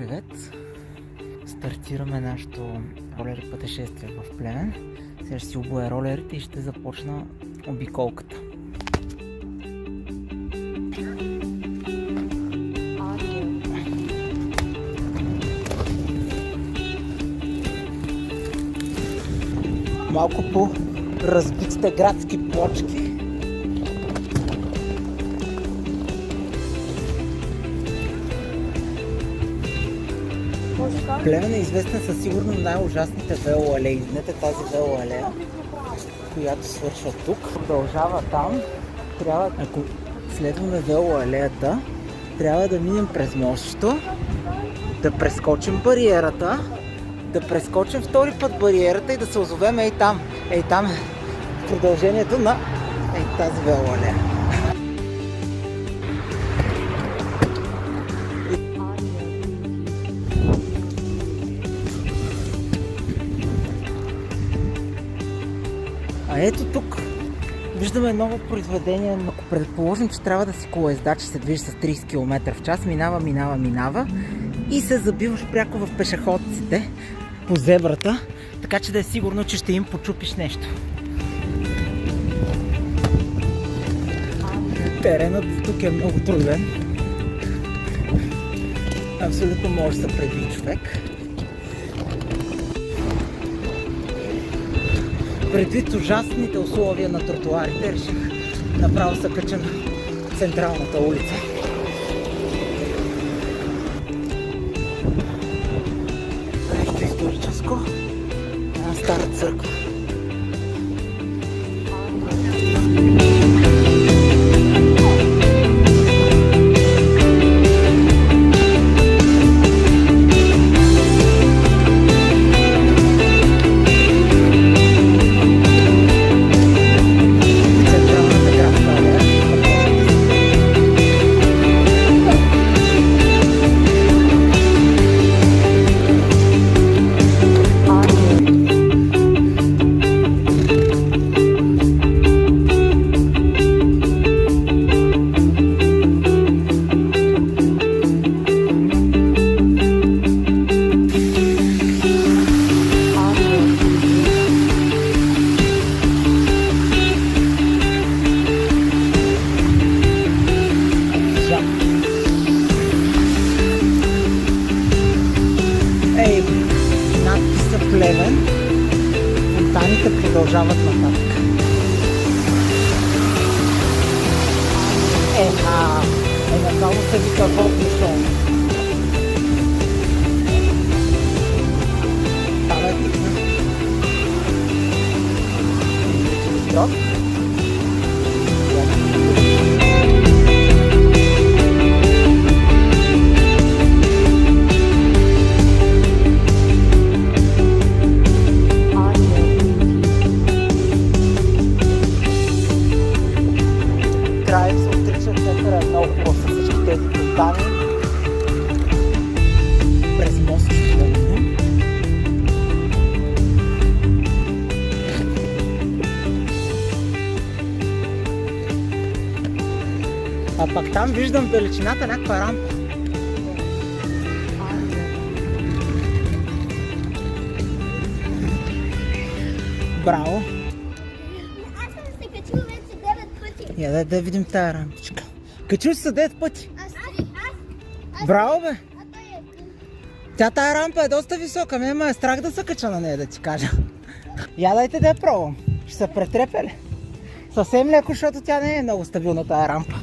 Привет! Стартираме нашето ролери пътешествие в Плевен. Сега ще си обоя ролерите и ще започна обиколката. Малко по разбитите градски плочки. Плевен е известна със сигурно най-ужасните велоалеи. Знаете тази велоалея, която свършва тук, продължава там. Ако следваме велоалеята, трябва да минем през мостчето, да прескочим бариерата, да прескочим втори път бариерата и да се озовем ей там. Ей там е продължението на тази велоалея. А ето тук виждаме ново произведение. Ако предположим, че трябва да си колоездач се движи с 30 км в час, минава и се забиваш пряко в пешеходците по зебрата, така че да е сигурно, че ще им почупиш нещо. Теренът тук е много труден. Абсолютно може да се преби човек. Предвид ужасните условия на тротуарите, реших направо се кача на централната улица. Нещо историческо. Една стара църква. Плевен, фонтаните продължават нататък. Направо се вика водно шоу. Това е тихна. Строк. През мост да минем. А пак там виждам далечината някаква рампа. Браво! Аз съм се качил вече 9 пъти. Я да видим тая рампичка. Качил си се 9 пъти. Аз Браво бе! той е. Тая рампа е доста висока, ме е страх да се кача на нея, да ти кажа. Я дайте да я пробвам. Ще се претрепя ли? Съвсем леко, защото тя не е много стабилна тая рампа.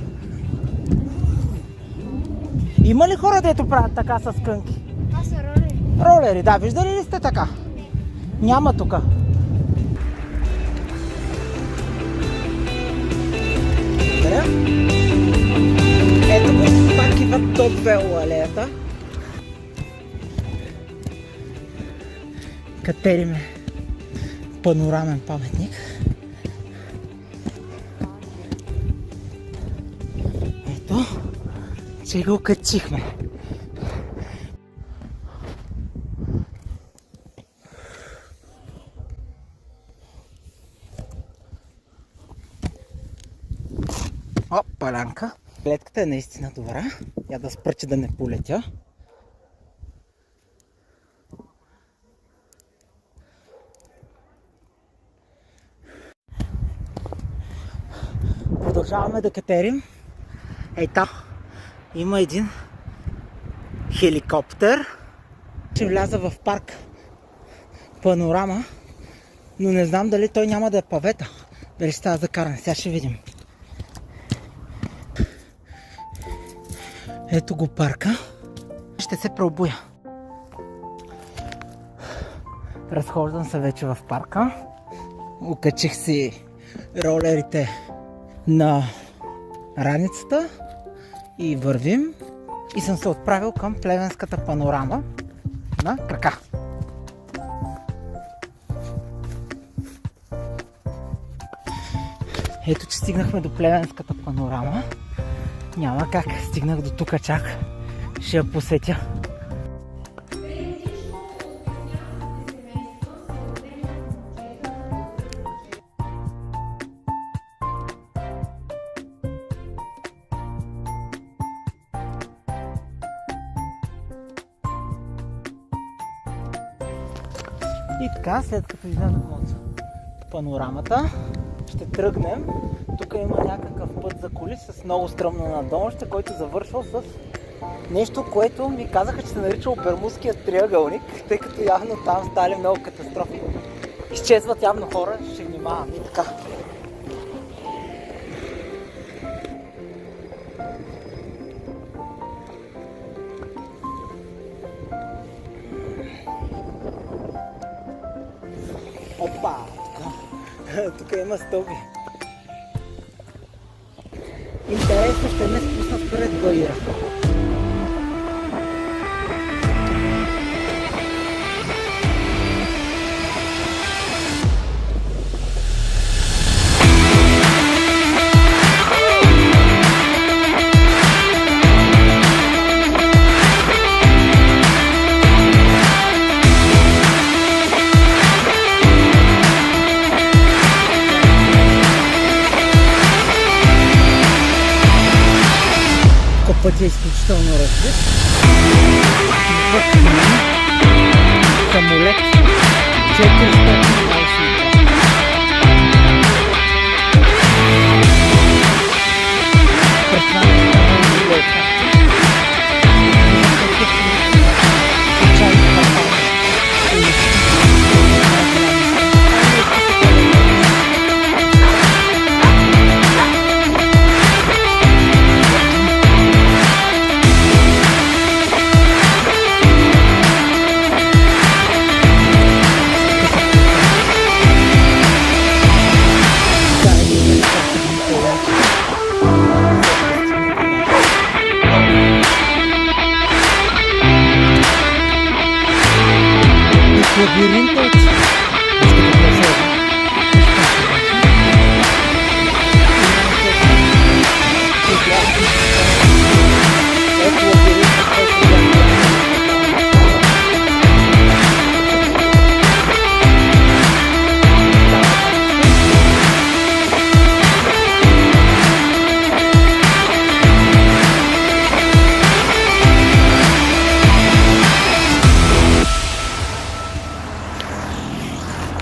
Има ли хора, дето правят така с кънки? Аз съм ролери. Ролери, да, виждали ли сте така? Няма тука. Благодаря. Ето го, пак идват топ велоалеята. Катериме панорамен паметник. Ето, че го качихме. Опалянка. Клетката е наистина добра. Я да спра, че да не полетя. Продължаваме да катерим. Ей там има един хеликоптер. Ще вляза в парк Панорама, но не знам дали той няма да е павета. Дали ще става за каране. Сега ще видим. Ето го парка. Ще се преобуя. Разхождам се вече в парка. Окачих си ролерите на раницата и вървим. И съм се отправил към Плевенската панорама на крака. Ето, че стигнахме до Плевенската панорама. Няма как, стигнах до тук чак. Ще я посетя. И така, след като излезем от панорамата, ще тръгнем. Тук има някакъв път за коли с много стръмно надолнище, който завършва с нещо, което ми казаха, че се нарича Бермудския триъгълник, тъй като явно там стали много катастрофи. Изчезват явно хора, ще внимавам и така. Опа! Тук има стълби. Интересно, ще ме спуснат пред Баира. Пътят е изключително развит. Самолет 420. Лабиринтът.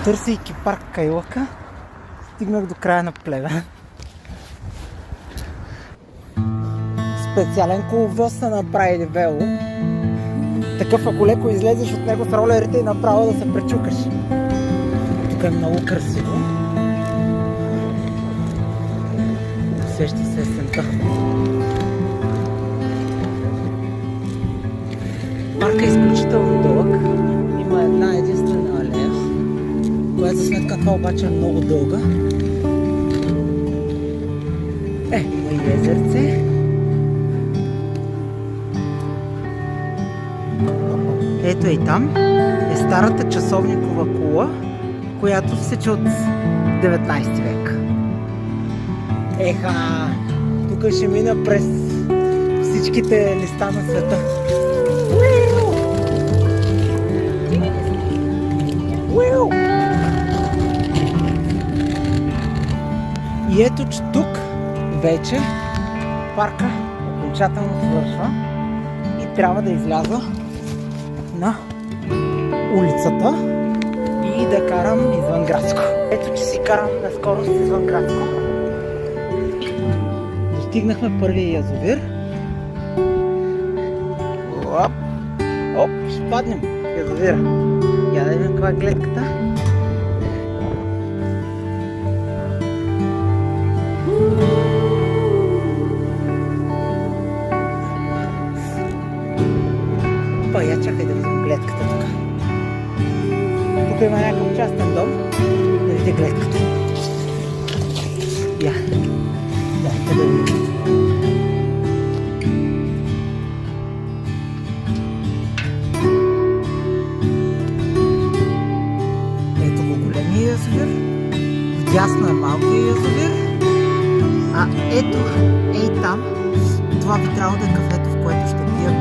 Търсейки парк Кайлака, стигнах до края на Плевен. Специален коловоз са направили вело. Такъв, ако леко излезеш от него с ролерите и направо да се пречукаш. Тук е много красиво. Усеща се есента. Паркът е изключително дълъг. Има една единствена алея, която за сметка това обаче е много дълга. Има и езерце. Ето и там е старата часовникова кула, която се сече от 19 век. Еха! Тук ще мина през всичките листа на света. И ето, че тук вече парка окончателно свършва и трябва да изляза на улицата и да карам извън градско. Ето, че си карам на скорост извън градско. Достигнахме първия язовир. Оп, оп, ще паднем в язовира. Я да видим каква е гледката. Па, я чакай да видим гледката тук. Тук има някакъв частен дом. Да види гледката. Я. Да, да видим. Ето го големия язовир. Вдясно е малкия язовир. А ето, ей там, това би трябвало да е кафето, в което ще пия.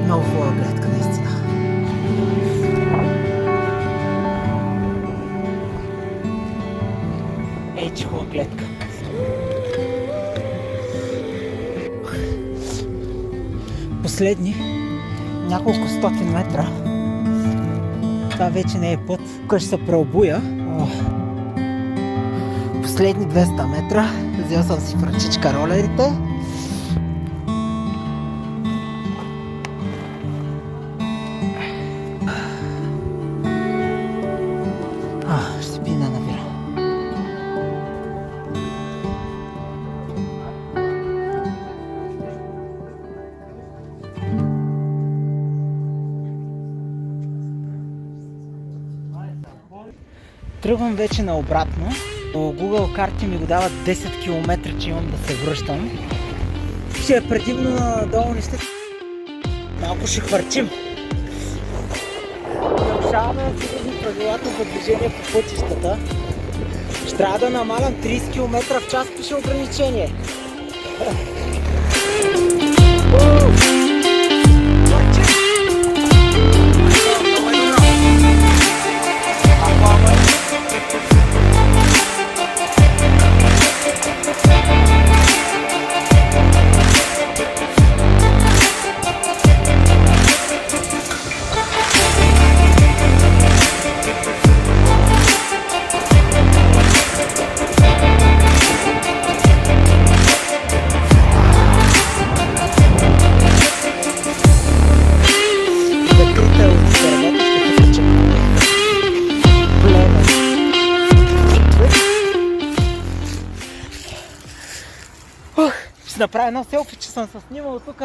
Много хубава гледка, наистина. Ей, че хубава гледка. Последни няколко стотин метра. Това вече не е път. Тук ще се преобуя. Последни 200 метра. Взел съм си в ръчичка ролерите. Ще пина навира. Тръгвам вече наобратно. Google карти ми го дават 10 км, че имам да се връщам. Ще е предимно надолу нещата. Малко ще хвърчим. Нарушаваме абсолютно правилата за движение по пътищата. Ще трябва да намалям 30 км в час, пише ограничение. Ще направя едно селфи, че съм се снимал тук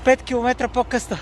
5 км по-късно.